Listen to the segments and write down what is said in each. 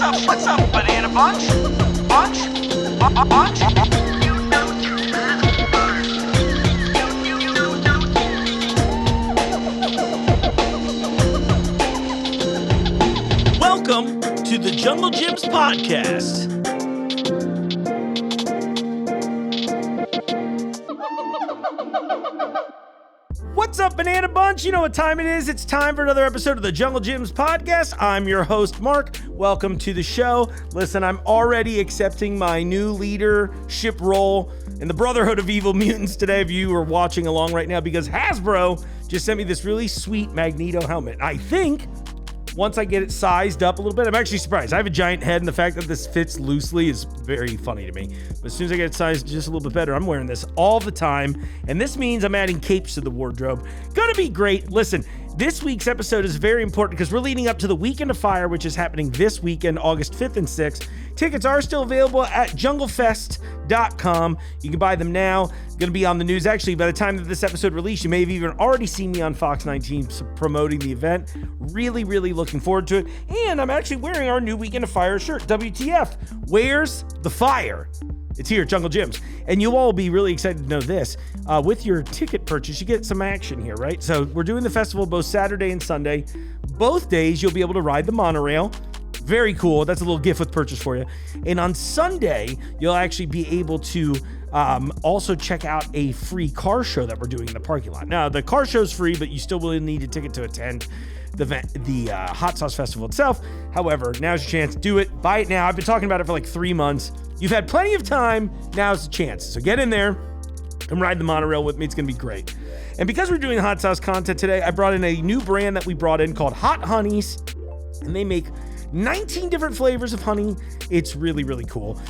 What's up, banana bunch? Bunch? Bunch? Welcome to the Jungle Gyms podcast. What's up, Banana Bunch? You know what time it is. It's time for another episode of the Jungle Gyms podcast. I'm your host, Mark. Welcome to the show. Listen, I'm already accepting my new leadership role in the Brotherhood of Evil Mutants today, if you are watching along right now, because Hasbro just sent me this really sweet Magneto helmet. I think once I get it sized up a little bit, I'm actually surprised. I have a giant head, and the fact that this fits loosely is very funny to me. But as soon as I get it sized just a little bit better, I'm wearing this all the time. And this means I'm adding capes to the wardrobe. Gonna be great. Listen, this week's episode is very important because we're leading up to the Weekend of Fire, which is happening this weekend, August 5th and 6th. Tickets are still available at junglefest.com. You can buy them now. Going to be on the news. Actually, by the time that this episode released, you may have even already seen me on Fox 19 promoting the event. Really, really looking forward to it. And I'm actually wearing our new Weekend of Fire shirt, WTF. Where's the fire? It's here at Jungle Gyms. And you'll all be really excited to know this. With your ticket purchase, you get some action here, right? So we're doing the festival both Saturday and Sunday. Both days, you'll be able to ride the monorail. Very cool. That's a little gift with purchase for you. And on Sunday, you'll actually be able to also check out a free car show that we're doing in the parking lot. Now, the car show's free, but you still will need a ticket to attend the Hot Sauce Festival itself. However, now's your chance. Do it. Buy it now. I've been talking about it for like 3 months. You've had plenty of time. Now's the chance. So get in there and ride the monorail with me. It's going to be great. And because we're doing hot sauce content today, I brought in a new brand that we brought in called Hot Honeyzzz. And they make 19 different flavors of honey. It's really, really cool.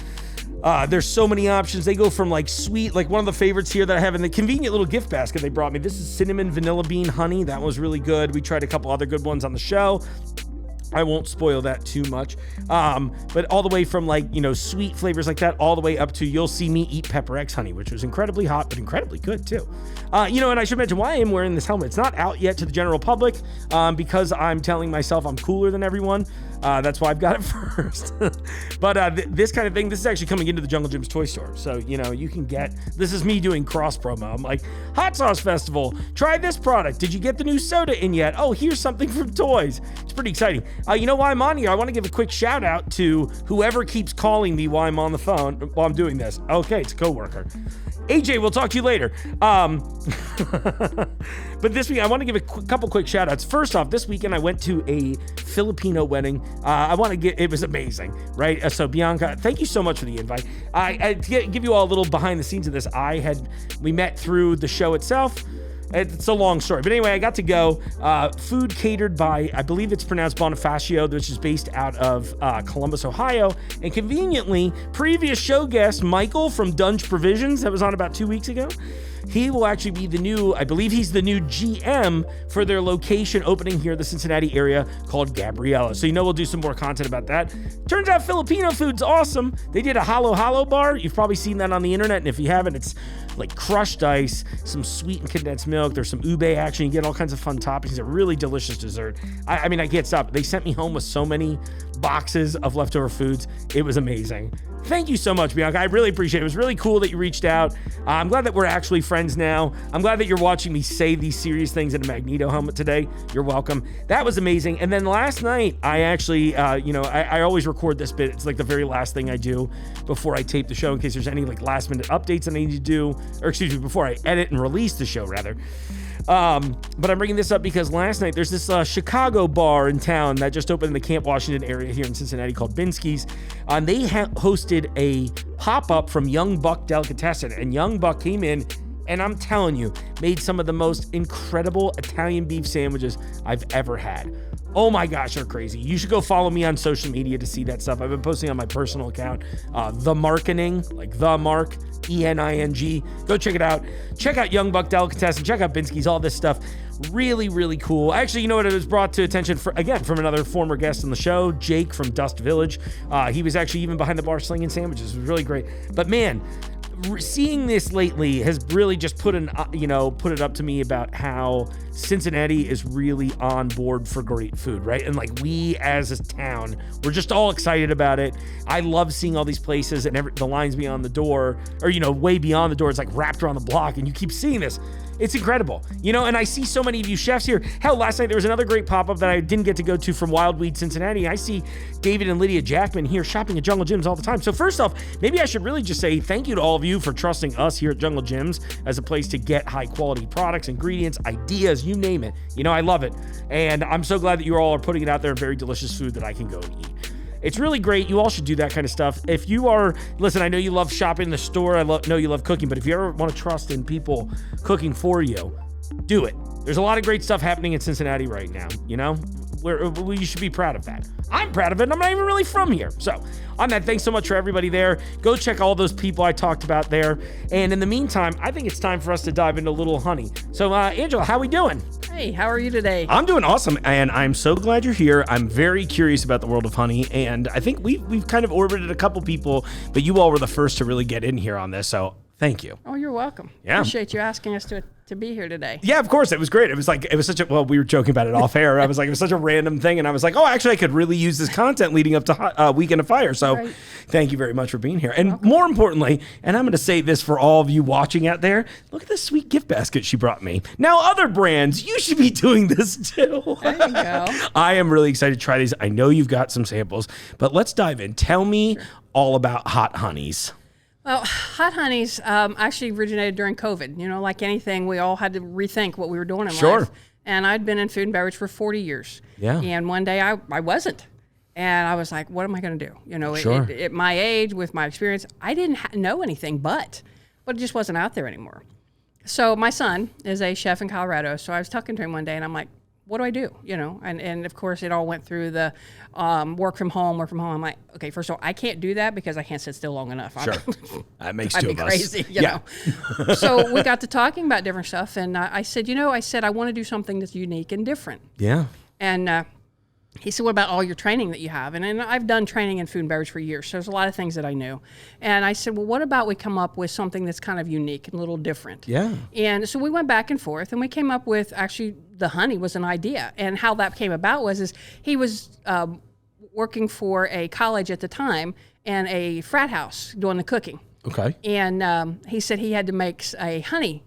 There's so many options. They go from like sweet, like one of the favorites here that I have in the convenient little gift basket they brought me. This is cinnamon vanilla bean honey. That was really good. We tried a couple other good ones on the show. I won't spoil that too much. But all the way from like, sweet flavors like that, all the way up to you'll see me eat Pepper X honey, which was incredibly hot, but incredibly good too. And I should mention why I am wearing this helmet. It's not out yet to the general public because I'm telling myself I'm cooler than everyone. That's why I've got it first. But this kind of thing, this is actually coming into the Jungle Gyms toy store. So, you can get, this is me doing cross promo. I'm like, Hot Sauce Festival, try this product. Did you get the new soda in yet? Oh, here's something from toys. It's pretty exciting. You know why I'm on here? I want to give a quick shout out to whoever keeps calling me while I'm on the phone while I'm doing this. Okay, it's a coworker. AJ, we'll talk to you later. But this week, I want to give a couple quick shout outs. First off, this weekend, I went to a Filipino wedding. It was amazing, right? So Bianca, thank you so much for the invite. I give you all a little behind the scenes of this. We met through the show itself. It's a long story. But anyway, I got to go. Food catered by, I believe it's pronounced Bonifacio, which is based out of Columbus, Ohio. And conveniently, previous show guest, Michael from Dunge Provisions, that was on about 2 weeks ago. He will actually be he's the new GM for their location opening here in the Cincinnati area called Gabriella. So we'll do some more content about that. Turns out Filipino food's awesome. They did a halo bar. You've probably seen that on the internet. And if you haven't, it's like crushed ice, some sweetened condensed milk. There's some ube action. You get all kinds of fun toppings. It's a really delicious dessert. I can't stop. They sent me home with so many boxes of leftover foods. It was amazing. Thank you so much, Bianca. I really appreciate it. It was really cool that you reached out. I'm glad that we're actually friends now. I'm glad that you're watching me say these serious things in a Magneto helmet today. You're welcome. That was amazing. And then last night, I actually, I always record this bit. It's like the very last thing I do before I tape the show in case there's any like last minute updates that I need to do, before I edit and release the show rather. But I'm bringing this up because last night there's this Chicago bar in town that just opened in the Camp Washington area here in Cincinnati called Binski's. They hosted a pop-up from Young Buck Delicatessen, and Young Buck came in and I'm telling you, made some of the most incredible Italian beef sandwiches I've ever had. Oh my gosh, they're crazy. You should go follow me on social media to see that stuff. I've been posting on my personal account, The Marketing, like The Mark, ENING. Go check it out. Check out Young Buck Delicatessen. Check out Binski's, all this stuff. Really, really cool. Actually, you know what? It was brought to attention from another former guest on the show, Jake from Dust Village. He was actually even behind the bar slinging sandwiches. It was really great. But man, seeing this lately has really just put it up to me about how Cincinnati is really on board for great food, right? And like we as a town, we're just all excited about it. I love seeing all these places and the lines beyond the door, or way beyond the door. It's like wrapped around the block, and you keep seeing this. It's incredible, and I see so many of you chefs here. Hell, last night there was another great pop-up that I didn't get to go to from Wildweed Cincinnati. I see David and Lydia Jackman here shopping at Jungle Jim's all the time. So first off, maybe I should really just say thank you to all of you for trusting us here at Jungle Jim's as a place to get high-quality products, ingredients, ideas, you name it. I love it. And I'm so glad that you all are putting it out there in very delicious food that I can go and eat. It's really great. You all should do that kind of stuff. If you are, listen, I know you love shopping in the store. I know you love cooking, but if you ever want to trust in people cooking for you, do it. There's a lot of great stuff happening in Cincinnati right now, you should be proud of that. I'm proud of it, and I'm not even really from here. So on that, thanks so much for everybody there. Go check all those people I talked about there. And in the meantime, I think it's time for us to dive into a little honey. So Angela, how we doing? Hey, how are you today? I'm doing awesome, and I'm so glad you're here. I'm very curious about the world of honey, and I think we've kind of orbited a couple people, but you all were the first to really get in here on this, so thank you. Oh, you're welcome. Yeah. Appreciate you asking us to be here today. Yeah, of course. It was great. It was such a, we were joking about it off air. I was like, it was such a random thing. And I was like, oh, actually, I could really use this content leading up to Weekend of Fire. So Thank you very much for being here. And more importantly, and I'm going to say this for all of you watching out there, look at this sweet gift basket she brought me. Now, other brands, you should be doing this too. There you go. I am really excited to try these. I know you've got some samples, but let's dive in. Tell me all about Hot Honeyzzz. Well, Hot Honeyzzz actually originated during COVID. Like anything, we all had to rethink what we were doing in life. And I'd been in food and beverage for 40 years. Yeah. And one day I wasn't. And I was like, what am I going to do? At my age, with my experience, I didn't know anything but it just wasn't out there anymore. So my son is a chef in Colorado. So I was talking to him one day and I'm like, what do I do? And of course it all went through the work from home. I'm like, okay, first of all, I can't do that because I can't sit still long enough. Sure. That makes two I'd be of us. crazy, you know. So we got to talking about different stuff. And I said, I want to do something that's unique and different. Yeah. And he said, what about all your training that you have? And I've done training in food and beverage for years, so there's a lot of things that I knew. And I said, well, what about we come up with something that's kind of unique and a little different? Yeah. And so we went back and forth, and we came up with, actually, the honey was an idea. And how that came about was he was working for a college at the time and a frat house doing the cooking. Okay. And he said he had to make a honey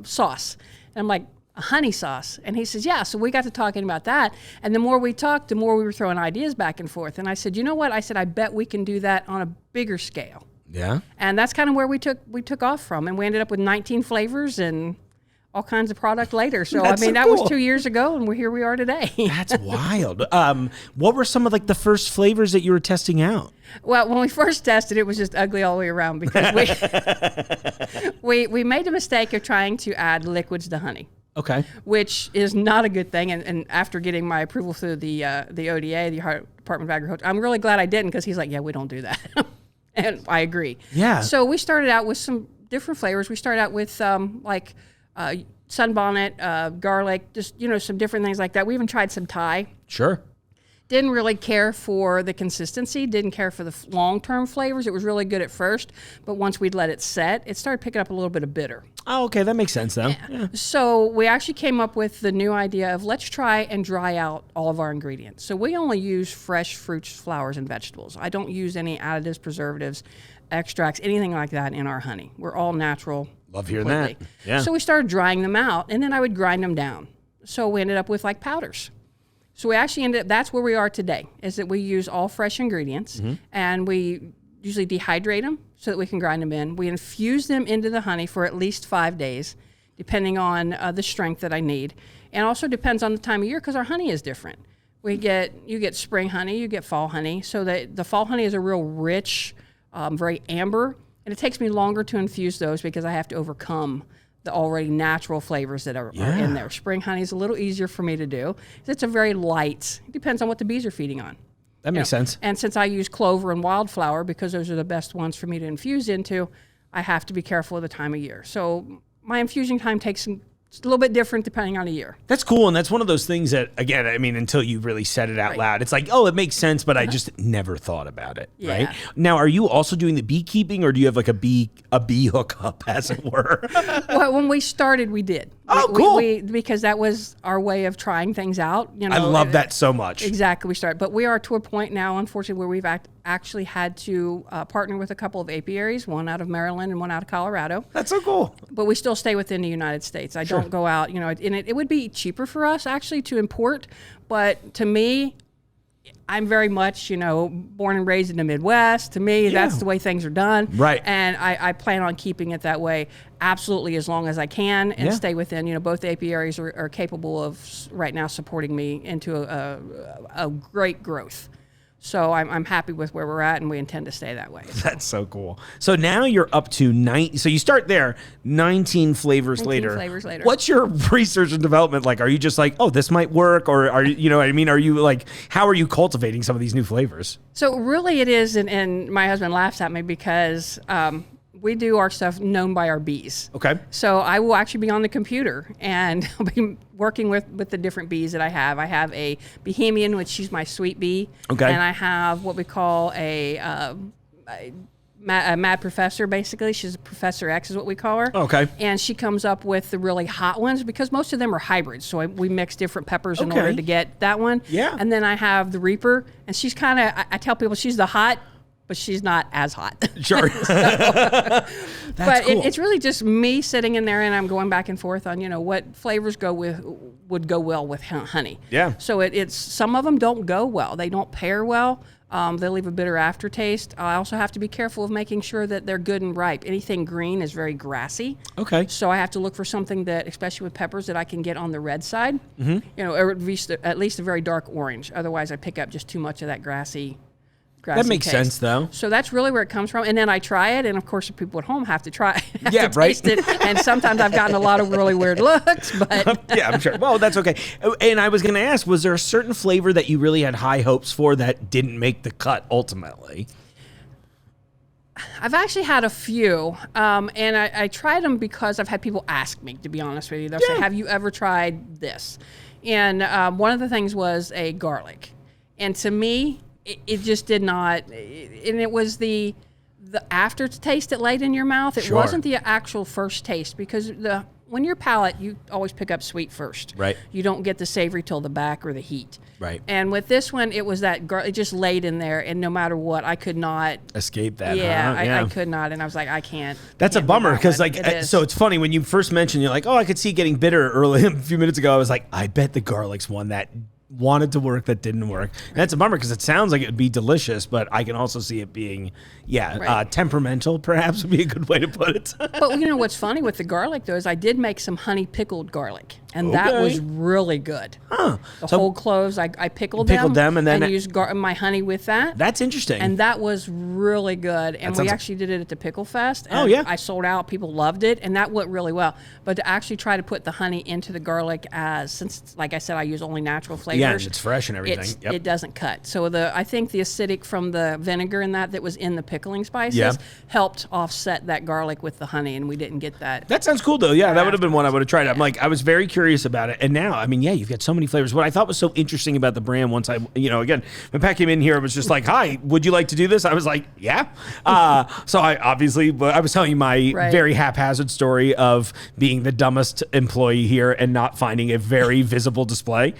sauce. And I'm like, a honey sauce? And he says, yeah. So we got to talking about that. And the more we talked, the more we were throwing ideas back and forth. And I said, you know what? I said, I bet we can do that on a bigger scale. Yeah. And that's kind of where we took off from. And we ended up with 19 flavors and all kinds of product later. So, That's that cool. was 2 years ago, and here we are today. That's wild. What were some of the first flavors that you were testing out? Well, when we first tested, it was just ugly all the way around because we made the mistake of trying to add liquids to honey. Okay. Which is not a good thing. And after getting my approval through the ODA, the Ohio Department of Agriculture, I'm really glad I didn't, because he's like, yeah, we don't do that. And I agree. Yeah. So we started out with some different flavors. We started out with sunbonnet, garlic, just, some different things like that. We even tried some Thai. Sure. Didn't really care for the consistency, didn't care for the long-term flavors. It was really good at first, but once we'd let it set, it started picking up a little bit of bitter. Oh, okay. That makes sense, though. Yeah. So we actually came up with the new idea of let's try and dry out all of our ingredients. So we only use fresh fruits, flowers, and vegetables. I don't use any additives, preservatives, extracts, anything like that in our honey. We're all natural. Love hearing completely. that. Yeah. So we started drying them out, and then I would grind them down. So we ended up with powders. So we actually ended up, that's where we are today, is that we use all fresh ingredients, and we usually dehydrate them so that we can grind them in. We infuse them into the honey for at least 5 days, depending on the strength that I need. And also depends on the time of year, because our honey is different. You get spring honey, you get fall honey. So the fall honey is a real rich, very amber, and it takes me longer to infuse those because I have to overcome the already natural flavors that are in there. Spring honey is a little easier for me to do. It's a very light, it depends on what the bees are feeding on. That makes sense. And since I use clover and wildflower, because those are the best ones for me to infuse into, I have to be careful of the time of year. So my infusion time takes It's a little bit different depending on the year. That's cool. And that's one of those things that, again, I mean, until you really said it out loud, it's like, oh, it makes sense, but I just never thought about it. Yeah. Right. Now, are you also doing the beekeeping, or do you have like a bee hookup, as it were? Well, when we started, we did. Oh, cool. Because that was our way of trying things out. You know, I love that so much. Exactly. We started. But we are to a point now, unfortunately, where we've actually had to partner with a couple of apiaries, one out of Maryland and one out of Colorado. That's so cool. But we still stay within the United States. I don't go out, you know, and it would be cheaper for us actually to import. But to me, I'm very much, you know, born and raised in the Midwest. To me, that's the way things are done. Right. And I plan on keeping it that way absolutely as long as I can and stay within, you know, both apiaries are capable of right now supporting me into a great growth. So I'm happy with where we're at, and we intend to stay that way. That's so cool. So now you're up to 9. So you start there, 19 flavors later. What's your research and development like? Are you just like, oh, this might work? Or are you know what I mean? Are you like, how are you cultivating some of these new flavors? So really it is, and my husband laughs at me because we do our stuff known by our bees. Okay. So I will actually be on the computer and I'll be working with the different bees that I have. I have a Bohemian, which she's my sweet bee. Okay. And I have what we call a mad professor, basically. She's a Professor X is what we call her. Okay. And she comes up with the really hot ones because most of them are hybrids. So we mix different peppers in order to get that one. Yeah. And then I have the Reaper, and she's kind of, I tell people she's the hot, but she's not as hot. Sure. But cool. it's really just me sitting in there, and I'm going back and forth on, you know, what flavors would go well with honey. Yeah. So it's some of them don't go well. They don't pair well. They leave a bitter aftertaste. I also have to be careful of making sure that they're good and ripe. Anything green is very grassy. Okay. So I have to look for something that, especially with peppers, that I can get on the red side. Mm-hmm. You know, or at least a very dark orange. Otherwise, I pick up just too much of that grassy that makes taste. sense, though. So that's really where it comes from. And then I try it, and of course, the people at home have to try it. Yeah, right. Taste it. And sometimes I've gotten a lot of really weird looks, but yeah, I'm sure. Well, that's okay. And I was going to ask, was there a certain flavor that you really had high hopes for that didn't make the cut ultimately? I've actually had a few, and I tried them because I've had people ask me, to be honest with you. They'll say, have you ever tried this? And one of the things was a garlic. And to me, it just did not, and it was the aftertaste that laid in your mouth. It wasn't the actual first taste, because when your palate, you always pick up sweet first. Right. You don't get the savory till the back or the heat. Right. And with this one, it was that it just laid in there, and no matter what, I could not escape that. Yeah, huh? I could not, and I was like, I can't. That's can't a bummer, because so it's funny when you first mentioned, you're like, oh, I could see it getting bitter early. A few minutes ago, I was like, I bet the garlic's one that wanted to work that didn't work. And that's a bummer, because it sounds like it would be delicious, but I can also see it being temperamental, perhaps would be a good way to put it. But you know what's funny with the garlic, though, is I did make some honey pickled garlic, and that was really good. Huh. The whole cloves, I pickled them and then used my honey with that. That's interesting. And that was really good. And we actually did it at the Pickle Fest. And I sold out. People loved it, and that went really well. But to actually try to put the honey into the garlic, since, like I said, I use only natural flavors. Yeah, and it's fresh and everything. It doesn't cut. So I think the acidic from the vinegar and that was in the pickling spices helped offset that garlic with the honey, and we didn't get that. That sounds cool, though. Yeah, that would have been one I would have tried. I'm like, I was very curious about it. And now, I mean, you've got so many flavors. What I thought was so interesting about the brand, once again, when Pat came in here, it was just like, hi, would you like to do this? I was like, yeah. So I was telling you my very haphazard story of being the dumbest employee here and not finding a very visible display.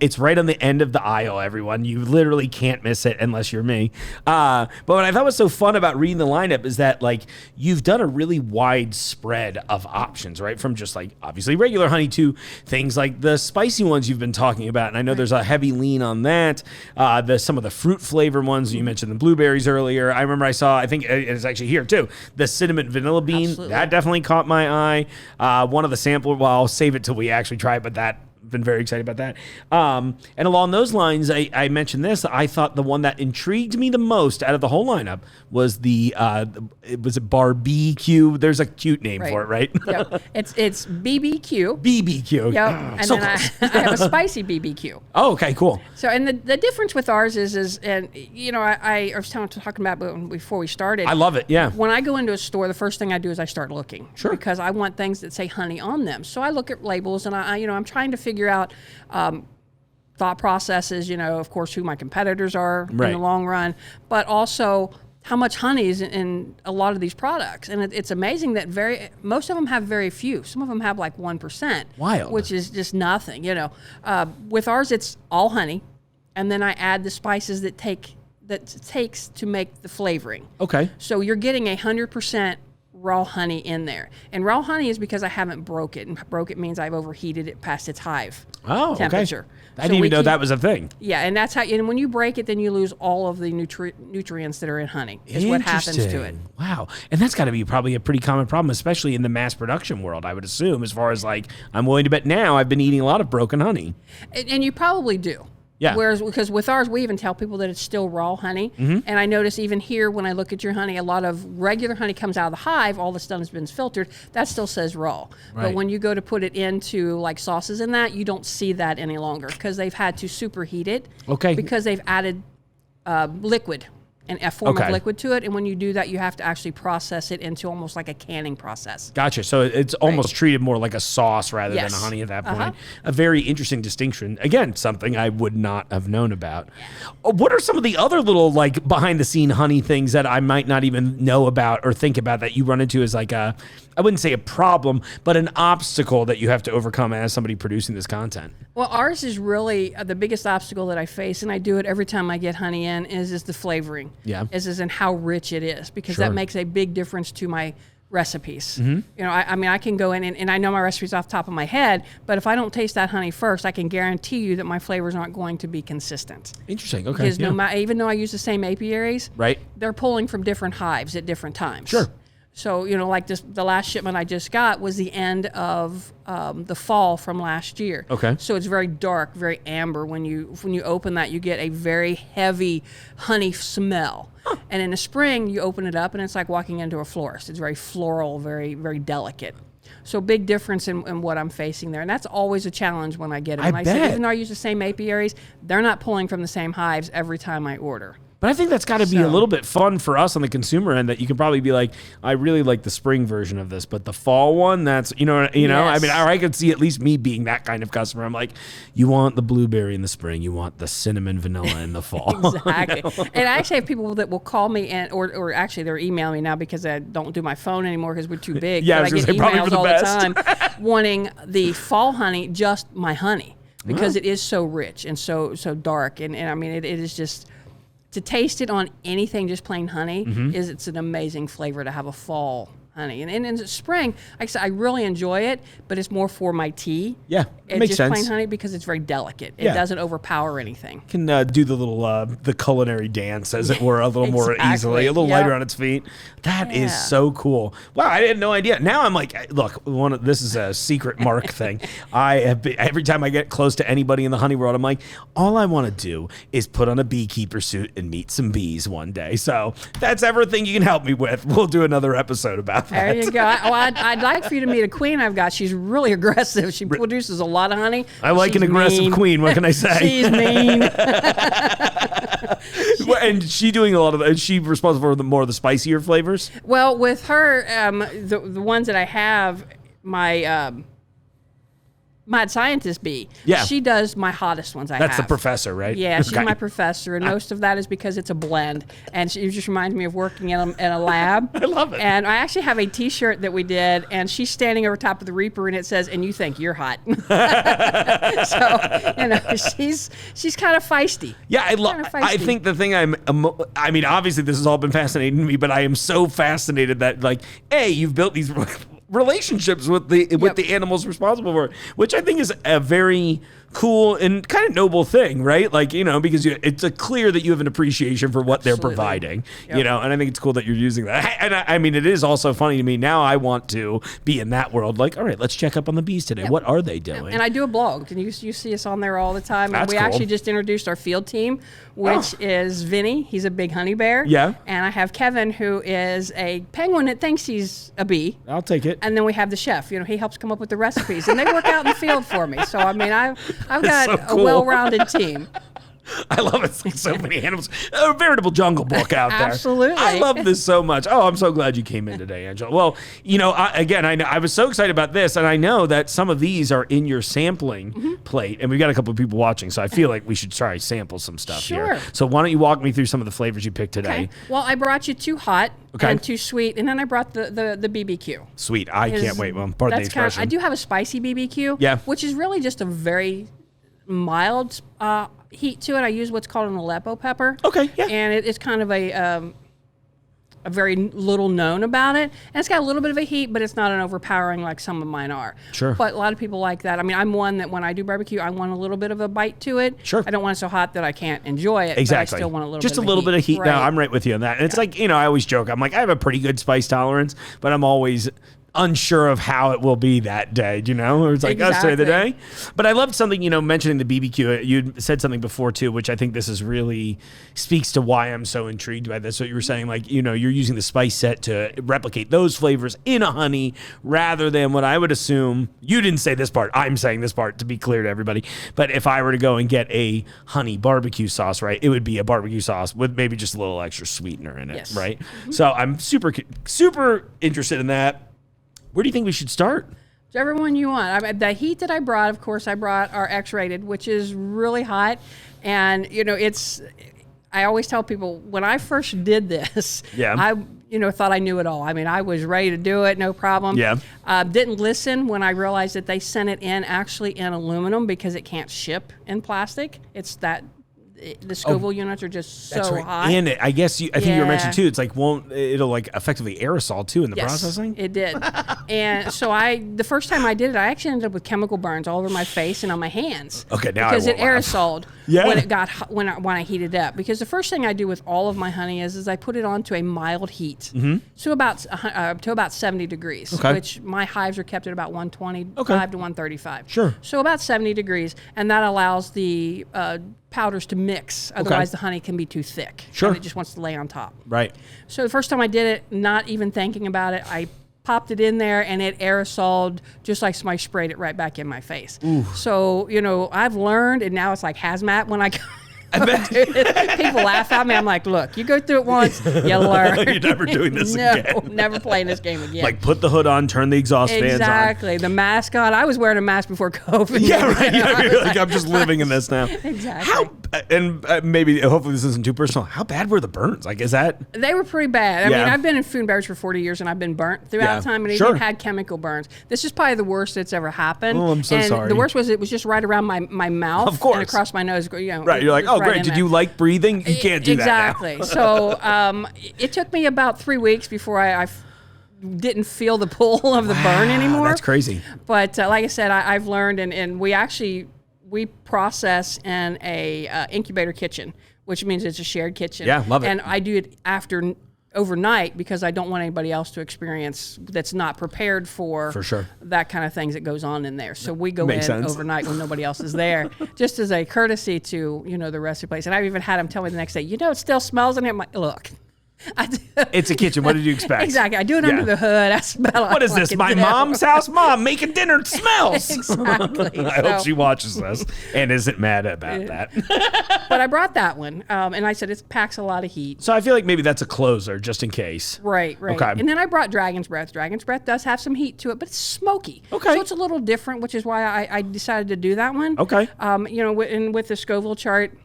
It's right on the end of the aisle, everyone. You literally can't miss it unless you're me. But what I thought was so fun about reading the lineup is that, like, you've done a really wide spread of options, right? From just like obviously regular honey to things like the spicy ones you've been talking about. And I know there's a heavy lean on that. Some of the fruit flavor ones, you mentioned the blueberries earlier. I remember I think it's actually here too, the cinnamon vanilla bean. Absolutely. That definitely caught my eye. One of the sampler, well, I'll save it till we actually try it, but that been very excited about that. And along those lines, I mentioned this. I thought the one that intrigued me the most out of the whole lineup was was it barbecue? There's a cute name for it, right? Yep. It's BBQ. BBQ. Yep. And So then close. I have a spicy BBQ. Oh, okay, cool. So, and the difference with ours is, and I was talking about before we started. I love it. Yeah. When I go into a store, the first thing I do is I start looking. Sure. Because I want things that say honey on them. So I look at labels, and I'm trying to figure out thought processes. Of course, who my competitors are in the long run, but also how much honey is in a lot of these products. And it's amazing that most of them have very few. Some of them have like 1%. Wild. Which is just nothing, With ours, it's all honey. And then I add the spices that takes to make the flavoring. Okay. So you're getting 100% raw honey in there. And raw honey is because I haven't broke it. And broke it means I've overheated it past its hive temperature. Okay. I didn't even know that was a thing. Yeah, and that's how. And when you break it, then you lose all of the nutrients that are in honey. Is what happens to it. Wow, and that's got to be probably a pretty common problem, especially in the mass production world. I would assume, as far as like, I'm willing to bet now, I've been eating a lot of broken honey. And you probably do. Yeah. Whereas, because with ours, we even tell people that it's still raw honey. Mm-hmm. And I notice even here, when I look at your honey, a lot of regular honey comes out of the hive. All that's done has been filtered. That still says raw. Right. But when you go to put it into like sauces and that, you don't see that any longer because they've had to superheat it. Okay. Because they've added liquid and a form of liquid to it. And when you do that, you have to actually process it into almost like a canning process. Gotcha. So it's almost treated more like a sauce rather than a honey at that point. Uh-huh. A very interesting distinction. Again, something I would not have known about. What are some of the other little like behind the scene honey things that I might not even know about or think about that you run into as like I wouldn't say a problem, but an obstacle that you have to overcome as somebody producing this content? Well, ours is really the biggest obstacle that I face, and I do it every time I get honey in, is the flavoring. Yeah. Is in how rich it is, because that makes a big difference to my recipes. Mm-hmm. I mean, I can go in and I know my recipes off the top of my head, but if I don't taste that honey first, I can guarantee you that my flavors aren't going to be consistent. Interesting. Okay. Because no matter, even though I use the same apiaries, right, they're pulling from different hives at different times. Sure. So, like the last shipment I just got was the end of the fall from last year. Okay. So it's very dark, very amber. When you open that, you get a very heavy honey smell. Huh. And in the spring, you open it up, and it's like walking into a florist. It's very floral, very, very delicate. So big difference in what I'm facing there. And that's always a challenge when I get them. I bet. Say, even though I use the same apiaries, they're not pulling from the same hives every time I order. But I think that's got to be a little bit fun for us on the consumer end, that you can probably be like, I really like the spring version of this, but the fall one, that's, you know, Yes. I mean, I could see at least me being that kind of customer. I'm like, you want the blueberry in the spring, you want the cinnamon vanilla in the fall. Exactly. And I actually have people that will call me or actually they're emailing me now because I don't do my phone anymore because we're too big. Yeah, but I get probably emails for the all best. the time wanting the fall honey, just my honey, because it is so rich and so dark. And I mean, it is just, to taste it on anything, just plain honey, it's an amazing flavor to have a fall honey. And in the spring, like I said, I really enjoy it, but it's more for my tea. Yeah, it makes just sense. Plain honey because it's very delicate. It Yeah. doesn't overpower anything. Can do the little the culinary dance, as it were, a little more Exactly. easily, a little Yep. lighter on its feet. That is Yeah. so cool. Wow, I had no idea. Now I'm like, look, this is a secret Mark thing. Every time I get close to anybody in the honey world, I'm like, all I want to do is put on a beekeeper suit and meet some bees one day. So that's everything you can help me with. We'll do another episode about that. There you go. I'd like for you to meet a queen I've got. She's really aggressive. She produces a lot of honey. I like an aggressive queen. What can I say? She's mean. And she doing a lot of. Is she responsible for more of the spicier flavors? Well, with her, the ones that I have, my mad scientist bee. Yeah. She does my hottest ones I have. That's the professor, right? Yeah, she's Okay. my professor, and most of that is because it's a blend, and it just reminds me of working in a lab. I love it. And I actually have a T-shirt that we did, and she's standing over top of the Reaper, and it says, "And you think you're hot." So she's kind of feisty. Yeah, I feisty. think the thing I mean, obviously this has all been fascinating to me, but I am so fascinated that you've built these relationships with the animals responsible for it, which I think is a very cool and kind of noble thing, right? Like, because it's clear that you have an appreciation for what they're providing, and I think it's cool that you're using that. And I mean, it is also funny to me. Now I want to be in that world. Like, all right, let's check up on the bees today. What are they doing? And I do a blog, and you see us on there all the time. That's and we cool. actually just introduced our field team, which is Vinny. He's a big honey bear. Yeah. And I have Kevin, who is a penguin that thinks he's a bee. I'll take it. And then we have the chef. He helps come up with the recipes, and they work out in the field for me. So I mean, I've got so cool. a well-rounded team. I love it. It's like so many animals. A veritable jungle book out there. Absolutely. I love this so much. Oh, I'm so glad you came in today, Angela. Well, I was so excited about this, and I know that some of these are in your sampling plate, and we've got a couple of people watching, so I feel like we should try sample some stuff here. So why don't you walk me through some of the flavors you picked today? Okay. Well, I brought you 2 hot and 2 sweet, and then I brought the BBQ. Sweet. I can't wait. Well, pardon the expression. I do have a spicy BBQ, which is really just a very mild heat to it. I use what's called an Aleppo pepper. Okay, yeah. And it's kind of a very little known about it. And it's got a little bit of a heat, but it's not an overpowering like some of mine are. Sure. But a lot of people like that. I mean, I'm one that when I do barbecue, I want a little bit of a bite to it. Sure. I don't want it so hot that I can't enjoy it. Exactly. But I still want a little just bit of a little heat. bit of heat. Right. Now, I'm right with you on that. And it's like, I always joke. I'm like, I have a pretty good spice tolerance, but I'm always unsure of how it will be that day, or it's like, let's say the day. But I loved something, mentioning the BBQ. You said something before too, which I think this is really speaks to why I'm so intrigued by this. So you were saying like, you're using the spice set to replicate those flavors in a honey rather than what I would assume. You didn't say this part. I'm saying this part to be clear to everybody. But if I were to go and get a honey barbecue sauce, right, it would be a barbecue sauce with maybe just a little extra sweetener in it, right? So I'm super, super interested in that. Where do you think we should start? Whichever one you want. The heat that I brought, of course, I brought our X-rated, which is really hot. And, I always tell people, when I first did this, I thought I knew it all. I mean, I was ready to do it, no problem. Yeah. Didn't listen when I realized that they sent it in actually in aluminum because it can't ship in plastic. It's that the Scoville units are just so hot. And I guess I think you were mentioning too, it's like it'll like effectively aerosol too in the processing? It did. And so the first time I did it, I actually ended up with chemical burns all over my face and on my hands. Okay, now because it aerosoled when it got hot, when I heated up. Because the first thing I do with all of my honey is I put it onto a mild heat. So about 70 degrees, which my hives are kept at about 125 to 135. Sure. So about 70 degrees, and that allows the powders to mix. Otherwise, the honey can be too thick. Sure. And it just wants to lay on top. Right. So the first time I did it, not even thinking about it, I popped it in there and it aerosoled just like somebody sprayed it right back in my face. Ooh. So, I've learned, and now it's like hazmat when I go. People laugh at me. I'm like, look, you go through it once, you learn. You're never doing this again. No, never playing this game again. Like, put the hood on, turn the exhaust fans on. Exactly. The mask on. I was wearing a mask before COVID. Yeah, right. You're like, I'm just living in this now. Exactly. Maybe, hopefully this isn't too personal. How bad were the burns? Like, is that? They were pretty bad. I mean, I've been in food and beverage for 40 years, and I've been burnt throughout time, and even had chemical burns. This is probably the worst that's ever happened. Oh, I'm so sorry. The worst was it was just right around my mouth. Of course. And across my nose. Right. You're like, oh, great. Did you like breathing? You can't do that now. Exactly. So it took me about 3 weeks before I didn't feel the pull of the burn anymore. That's crazy. But like I said, I've learned, and we process in a incubator kitchen, which means it's a shared kitchen. Yeah, love it. And I do it overnight because I don't want anybody else to experience that's not prepared for sure that kind of things that goes on in there. So we go Makes in sense. overnight when nobody else is there, just as a courtesy to the rest of the place. And I've even had them tell me the next day, it still smells in here. I'm like, look. It's a kitchen. What did you expect? Exactly. I do it under the hood. I smell it. What is this? My mom's house? Mom, making dinner. It smells. Exactly. I hope she watches this and isn't mad about that. But I brought that one, and I said it packs a lot of heat. So I feel like maybe that's a closer, just in case. Right. Okay. And then I brought Dragon's Breath. Dragon's Breath does have some heat to it, but it's smoky. Okay. So it's a little different, which is why I decided to do that one. Okay. And with the Scoville chart,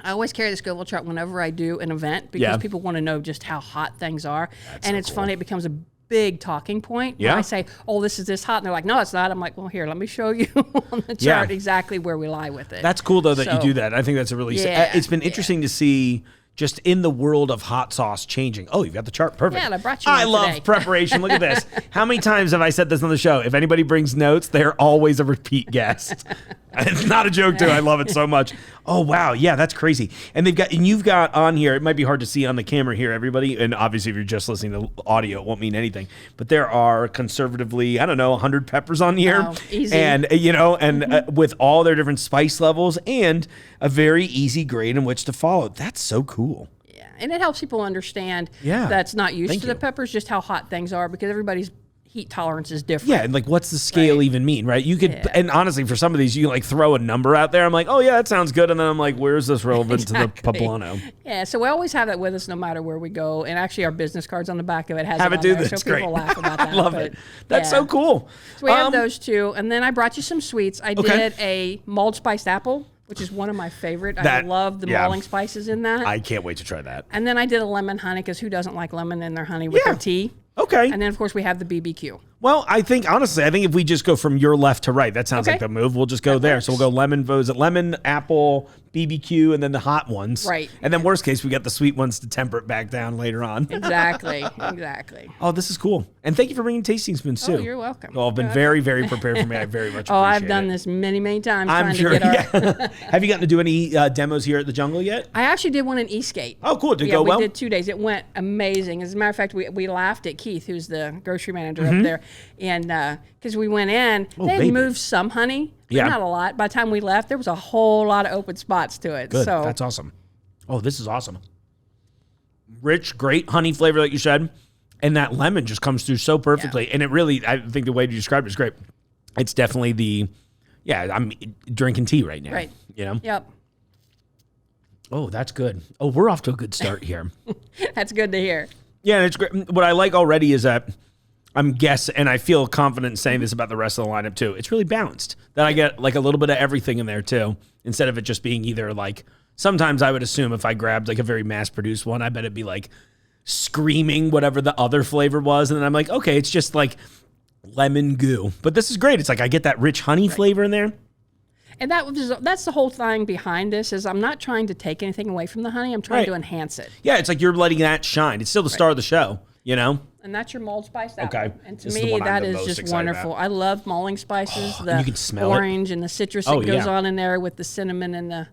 I always carry the Scoville chart whenever I do an event because people want to know just how hot things are. And it's funny, it becomes a big talking point. Yeah. When I say, oh, this is this hot. And they're like, no, it's not. I'm like, well, here, let me show you on the chart exactly where we lie with it. That's cool, though, that you do that. I think that's a really... It's been interesting to see just in the world of hot sauce changing. Oh, you've got the chart. Perfect. Yeah, and I brought you I one love today. preparation. Look at this. How many times have I said this on the show? If anybody brings notes, they're always a repeat guest. It's not a joke, too. I love it so much. Oh, wow. Yeah, that's crazy. And you've got on here, it might be hard to see on the camera here, everybody. And obviously, if you're just listening to audio, it won't mean anything. But there are conservatively, 100 peppers on here. Wow, easy. And, with all their different spice levels and a very easy grade in which to follow. That's so cool. Yeah, and it helps people understand Yeah. that's not used Thank to the you. peppers, just how hot things are, because everybody's heat tolerance is different. Yeah, and like, what's the scale Right. even mean, right? You could, Yeah. and honestly, for some of these, you can like throw a number out there. I'm like, oh yeah, that sounds good, and then I'm like, where's this relevant to the poblano? Yeah, so we always have that with us no matter where we go. And actually, our business cards on the back of it has Have it it on do there, this. so people Great. laugh about that. I love but, it. That's yeah. so cool. So we have those two, and then I brought you some sweets. I Okay. did a mulled spiced apple, which is one of my favorite. I That- love the yeah. mulling spices in that. I can't wait to try that. And then I did a lemon honey, because who doesn't like lemon in their honey with Yeah. their tea? Okay. And then, of course, we have the BBQ. Well, honestly, I think if we just go from your left to right, that sounds Okay. like the move. We'll just go there. works. So we'll go lemon, apple, BBQ, and then the hot ones. Right. And then worst case, we got the sweet ones to temper it back down later on. Exactly, exactly. Oh, this is cool. And thank you for bringing tasting spoons too. Oh, you're welcome. Oh, I've been very, very prepared for me. I very much appreciate Oh, I've it. done this many, many times I'm trying sure. to get our... Yeah. Have you gotten to do any demos here at the Jungle yet? I actually did one in Eastgate. Oh, cool. Did it Yeah, go we well? did 2 days. It went amazing. As a matter of fact, we laughed at Keith, who's the grocery manager Mm-hmm. up there, and because we went in, they had baby. moved some honey, but Yeah. not a lot. By the time we left, there was a whole lot of open spots to it. Good. So That's awesome. Oh, this is awesome. Rich, great honey flavor, like you said. And that lemon just comes through so perfectly. And it really, I think the way you described it is great. It's definitely I'm drinking tea right now. Right. You know? Yep, Oh, that's good. Oh, we're off to a good start here. that's good to hear. Yeah, and it's great. What I like already is that I'm guessing, and I feel confident in saying this about the rest of the lineup too. It's really balanced. That I get like a little bit of everything in there too, instead of it just being either like. Sometimes I would assume if I grabbed like a very mass-produced one, I bet it'd be like screaming whatever the other flavor was, and then I'm like, okay, it's just like lemon goo. But this is great. It's like I get that rich honey flavor in there. And that's the whole thing behind this is I'm not trying to take anything away from the honey. I'm trying Right. to enhance it. Yeah, it's like you're letting that shine. It's still the star of the show, you know? And that's your mulled spice apple. Okay. And to This is the me, one I'm that the is most just excited wonderful. about. I love mulling spices. The you can smell it. orange and the citrus Oh, that goes yeah. on in there with the cinnamon and the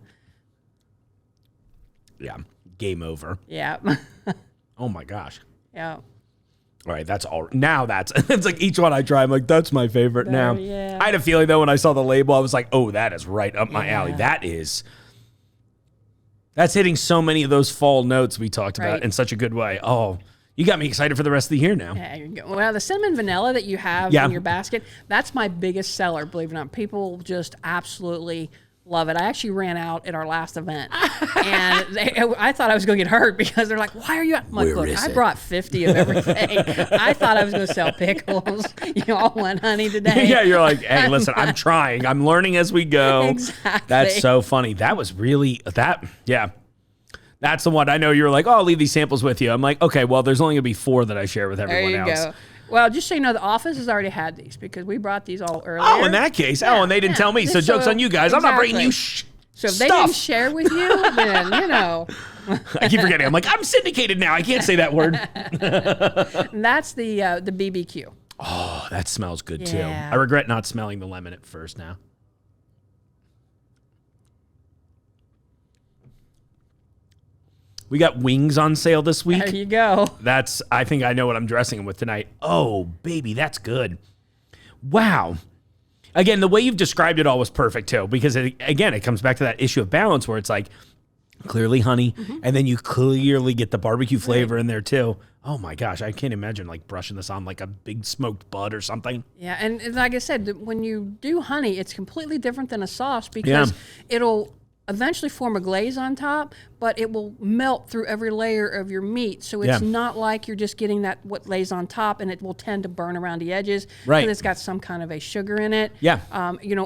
Yeah. Game over. yeah. Oh my gosh. Yeah. All right, that's all. Now that's it's like each one I try, I'm like, that's my favorite now. yeah. I had a feeling though when I saw the label, I was like, oh, that is right up my alley. That's hitting so many of those fall notes we talked about Right. in such a good way. Oh, you got me excited for the rest of the year now. There you go. Well, the cinnamon vanilla that you have Yeah. in your basket, that's my biggest seller, believe it or not. People just absolutely love it. I actually ran out at our last event, and I thought I was going to get hurt because they're like, "Why are you?" I'm like, Where "Look, is I it?" brought 50 of everything. I thought I was going to sell pickles. You all want honey today?" Yeah, you're like, hey, listen, I'm trying. I'm learning as we go. Exactly. That's so funny. That was really yeah. That's the one. I know you're like, oh, I'll leave these samples with you. I'm like, okay, well, there's only gonna be 4 that I share with There everyone you else. go. Well, just so you know, the office has already had these because we brought these all earlier. Oh, in that case. Oh, and they didn't tell me. So joke's on you guys. I'm not bringing you So if they stuff. didn't share with you, then, you know. I keep forgetting. I'm like, I'm syndicated now. I can't say that word. And that's the BBQ. Oh, that smells good too. Yeah. I regret not smelling the lemon at first now. We got wings on sale this week. There you go. I think I know what I'm dressing them with tonight. Oh, baby, that's good. Wow. Again, the way you've described it all was perfect too, because it comes back to that issue of balance where it's like clearly honey, and then you clearly get the barbecue flavor in there too. Oh my gosh, I can't imagine like brushing this on like a big smoked bud or something. Yeah, and like I said, when you do honey, it's completely different than a sauce because it'll eventually form a glaze on top, but it will melt through every layer of your meat. So it's not like you're just getting that what lays on top, and it will tend to burn around the edges. Right. Because it's got some kind of a sugar in it. Yeah.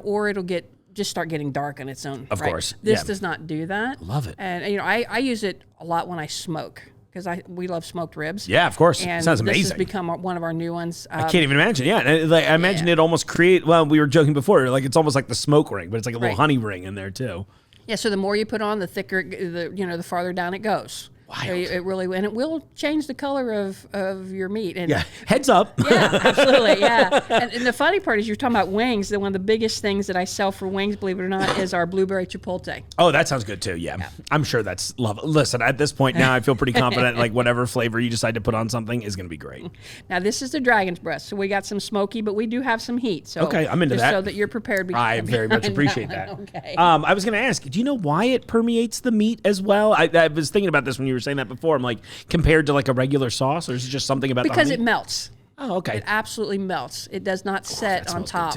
Or it'll just start getting dark on its own. Of course. This Yeah. does not do that. Love it. And I use it a lot when I smoke because we love smoked ribs. Yeah, of course. And Sounds this has amazing. become one of our new ones. I can't even imagine. Yeah, and like, I imagine it almost we were joking before, like it's almost like the smoke ring, but it's like a little Right. honey ring in there too. Yeah, so the more you put on, the thicker, the farther down it goes. Wild. So it really, and it will change the color of your meat. And Yeah, heads up. yeah, absolutely, yeah. And the funny part is you're talking about wings. One of the biggest things that I sell for wings, believe it or not, is our blueberry chipotle. Oh, that sounds good too. Yeah. I'm sure that's love. Listen, at this point now, I feel pretty confident. Like whatever flavor you decide to put on something is going to be great. Now this is the dragon's breath, so we got some smoky, but we do have some heat. So okay, I'm into just that. so that you're prepared. I very much appreciate that. Okay. I was going to ask, do you know why it permeates the meat as well? I was thinking about this when you were saying that before. I'm like, compared to like a regular sauce, or is it just something about because the it melts. Oh, okay. It absolutely melts. It does not set on top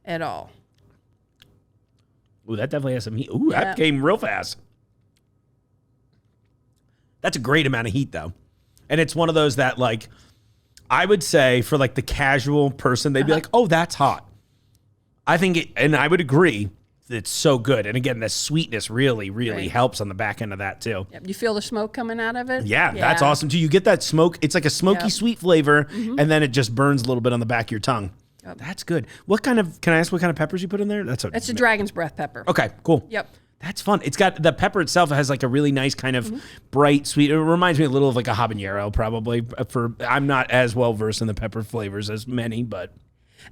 at all. Ooh, that definitely has some heat. Ooh, that came real fast. That's a great amount of heat, though. And it's one of those that, like, I would say for, like, the casual person, they'd be like, oh, that's hot. I think it, and I would agree, it's so good. And again, the sweetness really helps on the back end of that, too. Yep. You feel the smoke coming out of it? Yeah, that's awesome, too. You get that smoke. It's like a smoky, sweet flavor, and then it just burns a little bit on the back of your tongue. Yep. That's good. Can I ask what kind of peppers you put in there? It's a dragon's breath pepper. Okay, cool. Yep. That's fun. It's got the pepper itself has like a really nice kind of bright, sweet. It reminds me a little of like a habanero, probably. I'm not as well versed in the pepper flavors as many, but.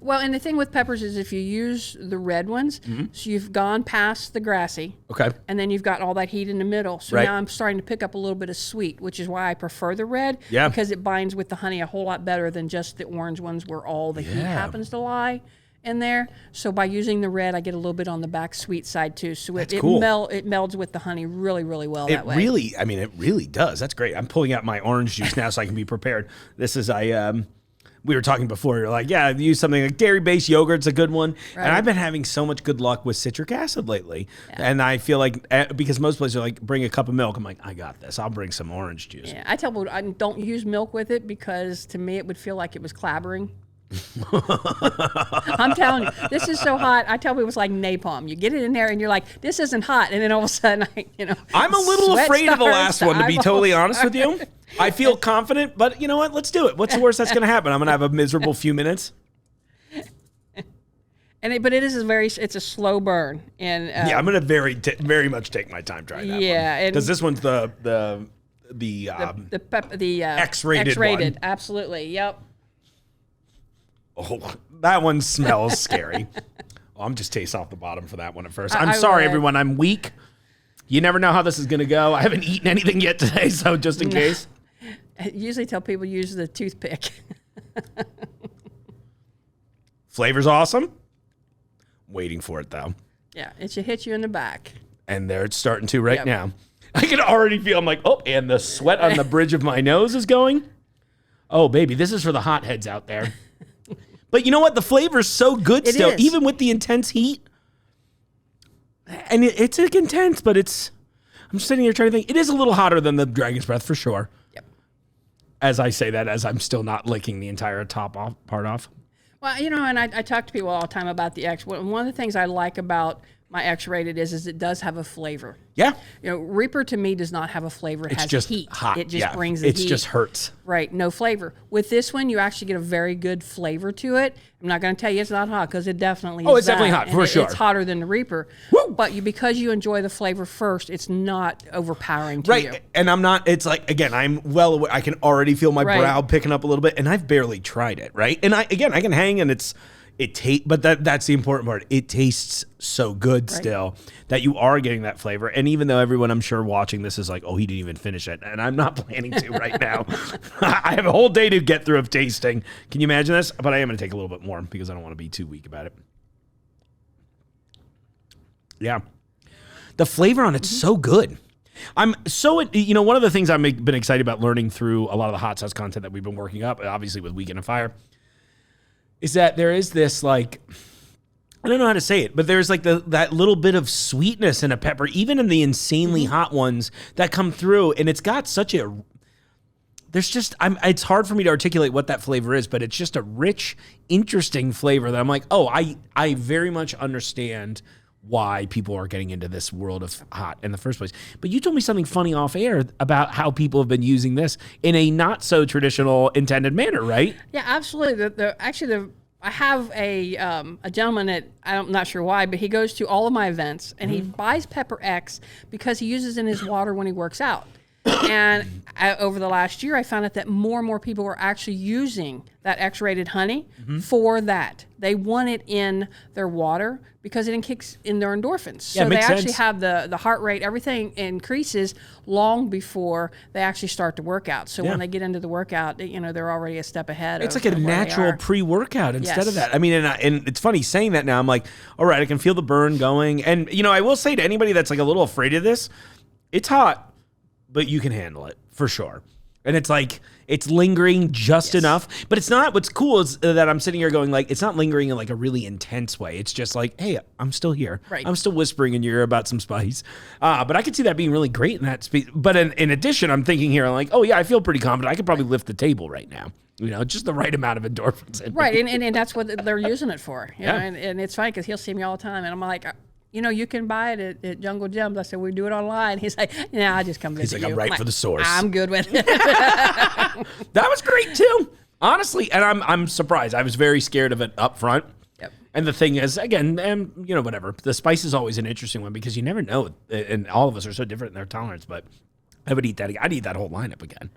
Well, and the thing with peppers is if you use the red ones, so you've gone past the grassy. Okay. And then you've got all that heat in the middle. So now I'm starting to pick up a little bit of sweet, which is why I prefer the red. Yeah. Because it binds with the honey a whole lot better than just the orange ones where all the heat happens to lie in there. So by using the red, I get a little bit on the back sweet side too. So it melds with the honey really well that way. It really does. That's great. I'm pulling out my orange juice now so I can be prepared. This is we were talking before. You're like, yeah, use something like dairy-based yogurt's a good one. Right. And I've been having so much good luck with citric acid lately. Yeah. And I feel like, because most places are like, bring a cup of milk. I'm like, I got this. I'll bring some orange juice. Yeah, I tell people I don't use milk with it because to me it would feel like it was clabbering. I'm telling you, this is so hot. I tell people it's like napalm. You get it in there and you're like, this isn't hot. And then all of a sudden, I'm a little afraid of the last one, to be totally honest with you. I feel confident, but you know what? Let's do it. What's the worst that's going to happen? I'm going to have a miserable few minutes. But it is it's a slow burn. And I'm going to very much take my time trying that one. Yeah, because this one's the X-rated one. Absolutely. Yep. Oh, that one smells scary. I'm just tasting off the bottom for that one at first. I'm sorry, everyone. I'm weak. You never know how this is going to go. I haven't eaten anything yet today, so just in case. I usually tell people use the toothpick. Flavor's awesome. Waiting for it, though. Yeah, it should hit you in the back. And there it's starting to right now. I can already feel, I'm like, oh, and the sweat on the bridge of my nose is going. Oh, baby, this is for the hotheads out there. But you know what? The flavor's so good still, even with the intense heat. And it's intense, but I'm just sitting here trying to think. It is a little hotter than the dragon's breath for sure. Yep. As I say that, as I'm still not licking the entire part off. Well, and I talk to people all the time about the X. One of the things I like about my X-rated is it does have a flavor. Yeah. Reaper to me does not have a flavor. It has just heat. Hot. It just brings the heat. It just hurts. Right. No flavor. With this one, you actually get a very good flavor to it. I'm not going to tell you it's not hot because it definitely is. Oh, it's definitely hot for sure. It's hotter than the Reaper. Woo! But because you enjoy the flavor first, it's not overpowering to you. Right. And I'm not, it's like, again, I'm well aware. I can already feel my brow picking up a little bit and I've barely tried it. Right. And I can hang and but that's the important part. It tastes so good still that you are getting that flavor. And even though everyone I'm sure watching this is like, oh, he didn't even finish it. And I'm not planning to right now. I have a whole day to get through of tasting. Can you imagine this? But I am going to take a little bit more because I don't want to be too weak about it. Yeah. The flavor on it's so good. I'm so, one of the things I've been excited about learning through a lot of the hot sauce content that we've been working up, obviously with Weekend of Fire, is that there is this, like, I don't know how to say it, but there's like that little bit of sweetness in a pepper, even in the insanely hot ones that come through. And it's got such it's hard for me to articulate what that flavor is, but it's just a rich, interesting flavor that I'm like, oh, I very much understand why people are getting into this world of hot in the first place. But you told me something funny off air about how people have been using this in a not so traditional intended manner, right? Yeah, absolutely. I have a gentleman that I'm not sure why, but he goes to all of my events and he buys Pepper X because he uses it in his water when he works out. And over the last year, I found out that more and more people were actually using that X-rated honey for that. They want it in their water because it kicks in their endorphins. Yeah, so they actually sense. have the heart rate, everything increases long before they actually start to work out. So when they get into the workout, they're already a step ahead. It's of, like a of where they natural are. pre-workout instead Yes. of that. I mean, and it's funny saying that now. I'm like, all right, I can feel the burn going. And, I will say to anybody that's like a little afraid of this, it's hot, but you can handle it for sure. And it's like, it's lingering just enough, but it's not. What's cool is that I'm sitting here going like, it's not lingering in like a really intense way. It's just like, hey, I'm still here. Right. I'm still whispering in your ear about some spice. But I could see that being really great in that speed. But in addition, I'm thinking here, like, oh yeah, I feel pretty confident. I could probably lift the table right now. Just the right amount of endorphins. In Right, me. and that's what they're using it for. You know, Yeah. and it's funny because he'll see me all the time, and I'm like, you can buy it at Jungle Gyms. I said, we do it online. He's like, I just come visit He's like, you. I'm right for the source. I'm good with it. That was great too, honestly. And I'm surprised. I was very scared of it up front. Yep. And the thing is, again, whatever. The spice is always an interesting one because you never know, and all of us are so different in their tolerance. But I would eat that. I'd eat that whole lineup again.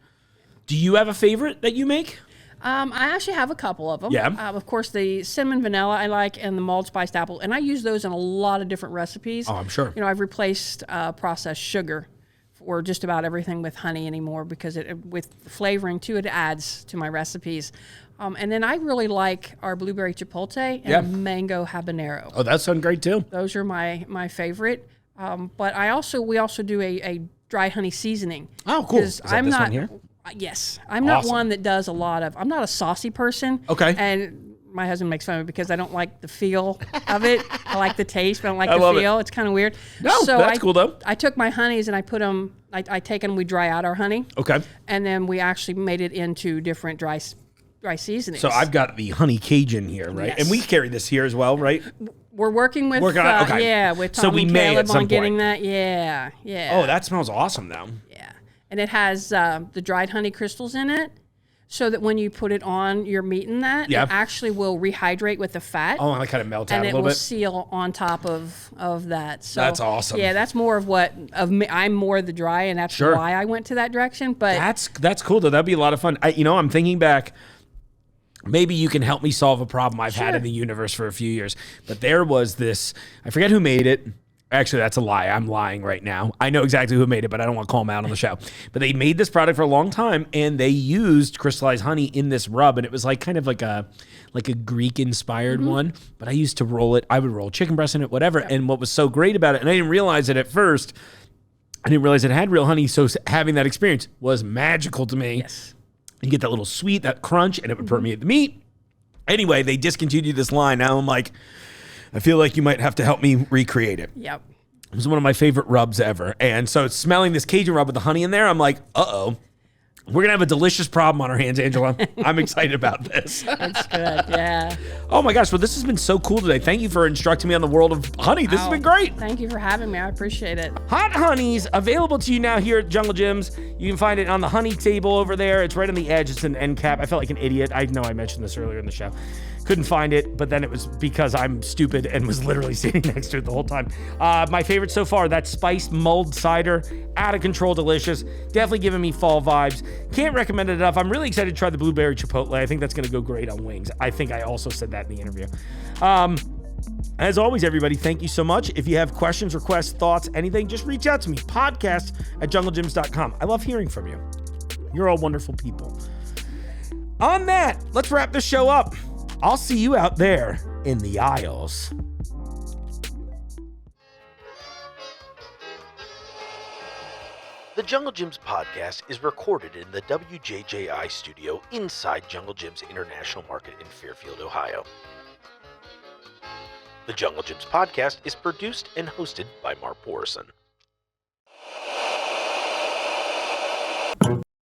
Do you have a favorite that you make? I actually have a couple of them. Yeah. Of course, the cinnamon vanilla I like, and the mulled spiced apple, and I use those in a lot of different recipes. Oh, I'm sure. I've replaced processed sugar for just about everything with honey anymore because with flavoring too, it adds to my recipes. And then I really like our blueberry chipotle and mango habanero. Oh, that sounds great too. Those are my favorite. But we also do a dry honey seasoning. Oh, cool. 'Cause Is that I'm this not. one here? Yes, I'm not Awesome. one that does a lot of. I'm not a saucy person. Okay. And my husband makes fun of me because I don't like the feel of it. I like the taste, but I don't like I the love it. feel. It's kind of weird. No, that's cool, though. I took my honeys and I put them. I take them. We dry out our honey. Okay. And then we actually made it into different dry seasonings. So I've got the honey Cajun here, right? Yes. And we carry this here as well, right? We're working with. Working on it? Okay. With So Tom we and may at Caleb some on getting point. that. Yeah. Oh, that smells awesome though. Yeah, and it has the dried honey crystals in it, so that when you put it on your meat in that, Yeah. it actually will rehydrate with the fat. Oh, and I kind of melt out and a it little will bit. seal on top of that. So That's awesome. Yeah, that's more of me. I'm more the dry, and that's Sure. why I went to that direction. But That's cool though. That'd be a lot of fun. I'm thinking back. Maybe you can help me solve a problem I've had in the universe for a few years. But there was this, I forget who made it. Actually, that's a lie. I'm lying right now. I know exactly who made it, but I don't want to call them out on the show. But they made this product for a long time, and they used crystallized honey in this rub, and it was like kind of like a Greek-inspired one. But I used to roll it. I would roll chicken breast in it, whatever. And what was so great about it, and I didn't realize it at first, I didn't realize it had real honey, so having that experience was magical to me. yes, You get that little sweet, that crunch, and it would permeate the meat. Anyway, they discontinued this line. Now I'm like, I feel like you might have to help me recreate it. yep. It was one of my favorite rubs ever. And so smelling this Cajun rub with the honey in there, I'm like, uh-oh. We're going to have a delicious problem on our hands, Angela. I'm excited about this. It's good. Yeah. Oh my gosh, well, this has been so cool today. Thank you for instructing me on the world of honey. This has been great. Thank you for having me. I appreciate it. Hot Honeyzzz, available to you now here at Jungle Gyms. You can find it on the honey table over there. It's right on the edge. It's an end cap. I felt like an idiot. I know I mentioned this earlier in the show. Couldn't find it, but then it was because I'm stupid and was literally sitting next to it the whole time. My favorite so far, that spiced mulled cider. Out of control, delicious. Definitely giving me fall vibes. Can't recommend it enough. I'm really excited to try the blueberry chipotle. I think that's going to go great on wings. I think I also said that in the interview. As always, everybody, thank you so much. If you have questions, requests, thoughts, anything, just reach out to me. podcast@junglegyms.com. I love hearing from you. You're all wonderful people. On that, let's wrap this show up. I'll see you out there in the aisles. The Jungle Gyms podcast is recorded in the WJJI studio inside Jungle Gyms International Market in Fairfield, Ohio. The Jungle Gyms podcast is produced and hosted by Mark Borison.